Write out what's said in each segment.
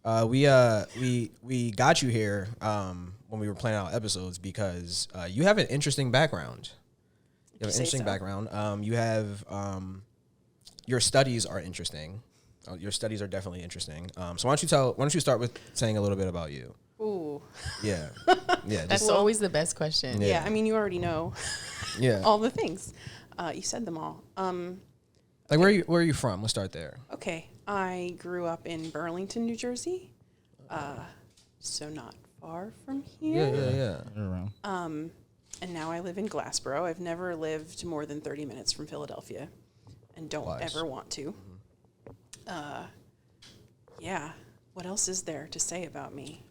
We got you here when we were planning out episodes because you have an interesting background. You have an interesting background. You have your studies are interesting. Your studies are definitely interesting. So why don't you start with saying a little bit about you? Ooh. Yeah. Yeah. That's always the best question. Yeah. I mean, you already know. Yeah. All the things. You said them all. Like where are you from? Let's start there. Okay. I grew up in Burlington, New Jersey. So not far from here. Yeah. And now I live in Glassboro. I've never lived more than 30 minutes from Philadelphia and don't ever want to. Yeah. What else is there to say about me?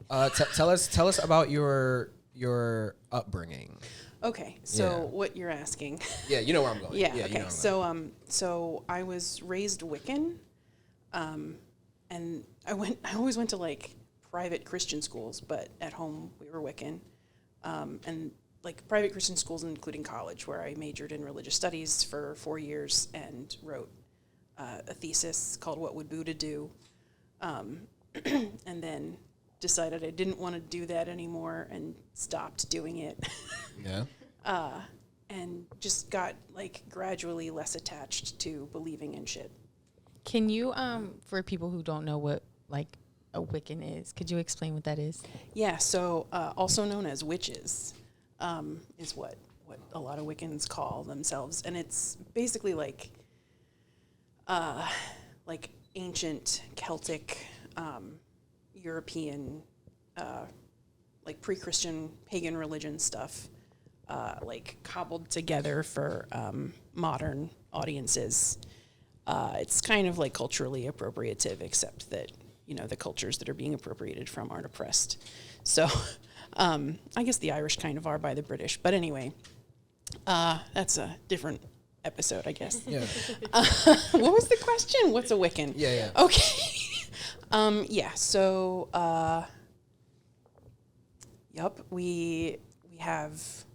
Tell us about your upbringing. Okay, so what you're asking. Yeah, you know where I'm going. Yeah, okay. okay. You know So I was raised Wiccan, and I always went to like private Christian schools, but at home we were Wiccan, and like private Christian schools, including college, where I majored in religious studies for 4 years and wrote a thesis called "What Would Buddha Do," and then decided I didn't want to do that anymore and stopped doing it. Yeah. And just got like gradually less attached to believing in shit. Can you, for people who don't know what like a Wiccan is, could you explain what that is? Yeah, so also known as witches, is what a lot of Wiccans call themselves, and it's basically like ancient Celtic, European, like pre-Christian pagan religion stuff, like cobbled together for modern audiences. It's kind of like culturally appropriative, except that, you know, the cultures that are being appropriated from aren't oppressed. So I guess the Irish kind of are by the British. But anyway, that's a different episode, I guess. Yeah. What was the question? What's a Wiccan? Yeah. Okay. Yeah, so, we have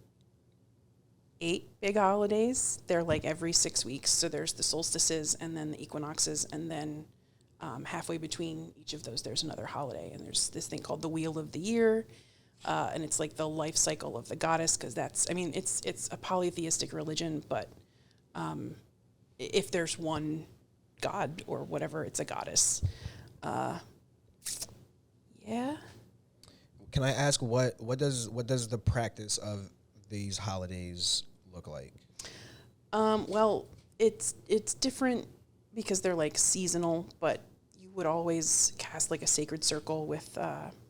8 big holidays. They're like every 6 weeks. So there's the solstices and then the equinoxes, and then halfway between each of those, there's another holiday. And there's this thing called the Wheel of the Year, and it's like the life cycle of the goddess, because it's a polytheistic religion, but if there's one god or whatever, it's a goddess. Yeah. Can I ask what does the practice of these holidays look like? Well, it's different because they're like seasonal, but you would always cast like a sacred circle with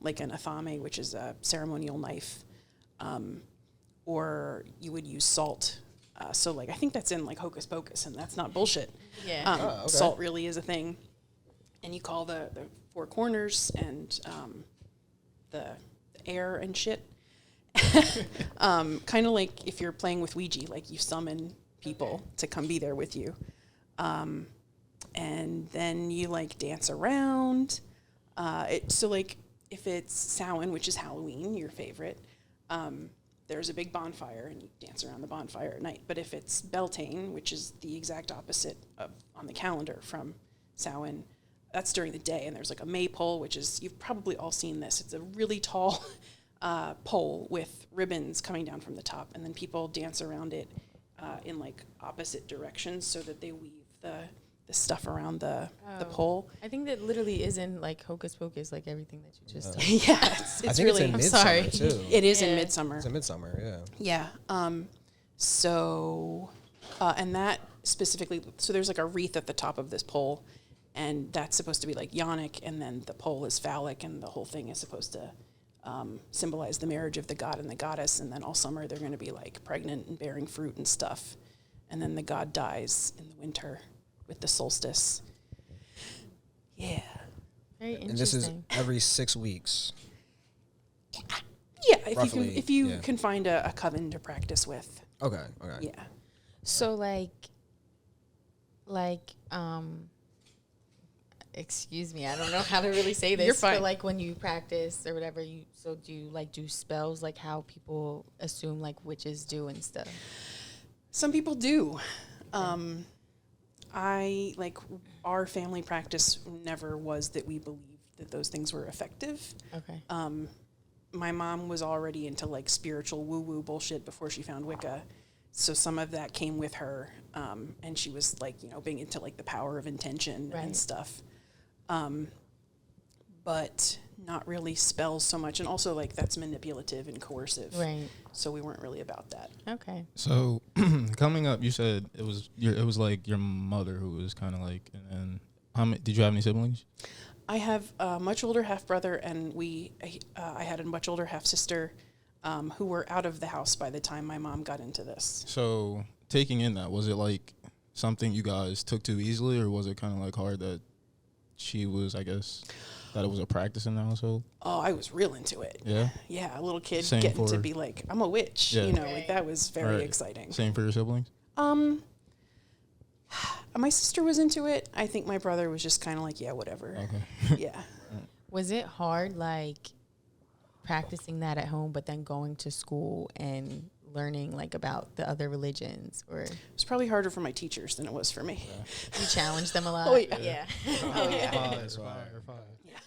like an athame, which is a ceremonial knife, or you would use salt. So like I think that's in like Hocus Pocus, and that's not bullshit. Yeah. Okay. Salt really is a thing, and you call the 4 corners and the air and shit. Kind of like if you're playing with Ouija, like you summon people to come be there with you. And then you like dance around. So like if it's Samhain, which is Halloween, your favorite, there's a big bonfire and you dance around the bonfire at night. But if it's Beltane, which is the exact opposite of on the calendar from Samhain, that's during the day. And there's like a maypole, which is, you've probably all seen this. It's a really tall pole with ribbons coming down from the top, and then people dance around it in like opposite directions so that they weave the stuff around the pole. I think that literally is in like Hocus Pocus, like everything that you just told. Yeah, it's really. It's in I'm Midsummer sorry. too. It is in Yeah. Midsummer. It's in Midsummer, yeah. Yeah. So, and that specifically, so there's like a wreath at the top of this pole, and that's supposed to be like yonic, and then the pole is phallic, and the whole thing is supposed to symbolize the marriage of the god and the goddess, and then all summer they're going to be like pregnant and bearing fruit and stuff, and then the god dies in the winter with the solstice. Yeah. Very interesting. And this is every 6 weeks. Yeah, Roughly, if you can find a coven to practice with. Okay. Yeah. So like excuse me, I don't know how to really say this. You're fine. But like when you practice or whatever, do you like do spells like how people assume like witches do and stuff? Some people do. I like our family practice never was that we believed that those things were effective. Okay. My mom was already into like spiritual woo-woo bullshit before she found Wicca. So some of that came with her. And she was like, you know, being into like the power of intention and stuff. But not really spells so much. And also like that's manipulative and coercive. Right. So we weren't really about that. Okay. So coming up, you said it was like your mother who was kind of like, and then how many, did you have any siblings? I have a much older half brother, and I had a much older half sister, who were out of the house by the time my mom got into this. So taking in that, was it like something you guys took to easily, or was it kind of like hard that she was, I guess, that it was a practice in the household? Oh, I was real into it. Yeah? Yeah, a little kid Same getting to for- be like, I'm a witch. Yeah. You know, like that was very Right. exciting. Same for your siblings? My sister was into it. I think my brother was just kind of like, yeah, whatever. Okay. Yeah. Was it hard, like, practicing that at home, but then going to school and learning, like, about the other religions? Or It was probably harder for my teachers than it was for me. you challenged them a lot? Oh, yeah. Yeah. Oh, yeah. Fire. Yeah.